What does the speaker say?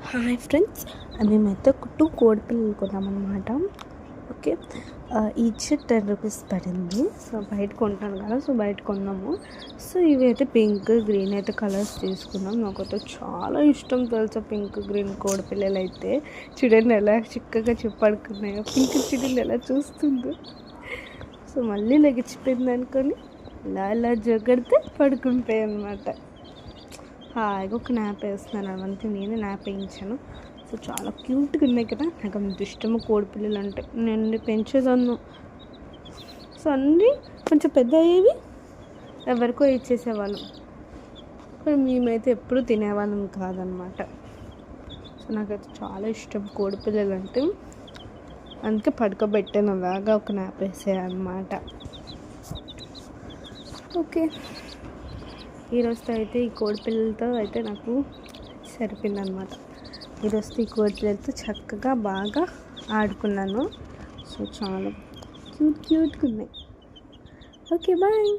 Hi friends, మేమైతే 2 కోడిపిల్లలు కొన్నామన్నమాట. Okay, each 10 rupees పడింది. సో బయట కొంటాను కదా, సో బయట కొన్నాము. సో ఇవైతే పింక్ గ్రీన్ అయితే కలర్స్ తీసుకున్నాం. నాకైతే చాలా ఇష్టం తెలుసా పింక్ గ్రీన్ కోడిపిల్లలు అయితే. చూడండి ఎలా చిక్కగా పడుకున్నాయో, పింక్ చూడండి ఎలా చూస్తుందో. సో మళ్ళీ లెగిచిపోయింది అనుకొని ఇలా జగడితే పడుకుంటాయి అన్నమాట. హాయిగా ఒక న్యాప్ వేస్తున్నాను, అవంతా నేనే న్యాప్ వేయించాను. సో చాలా క్యూట్గా ఉన్నాయి కదా, నాకు అంత ఇష్టము కోడిపిల్లలు అంటే. నేను పెంచేదాన్ని. సో అన్నీ కొంచెం పెద్ద అయ్యేవి ఎవరికో ఇచ్చేసేవాళ్ళం, కానీ మేమైతే ఎప్పుడు తినేవాళ్ళం కాదనమాట. సో నాకైతే చాలా ఇష్టం కోడిపిల్లలు అంటే, అందుకే పడుకోబెట్టాను అలాగా ఒక న్యాప్ వేసేయన్నమాట. ఓకే, ఈరోజుతో అయితే ఈ కోడిపిల్లలతో అయితే నాకు సరిపోయిందనమాట. ఈరోజుతో ఈ కోడిపిల్లలతో చక్కగా బాగా ఆడుకున్నాను. సో చాలా క్యూట్గా ఉన్నాయి. Okay, bye.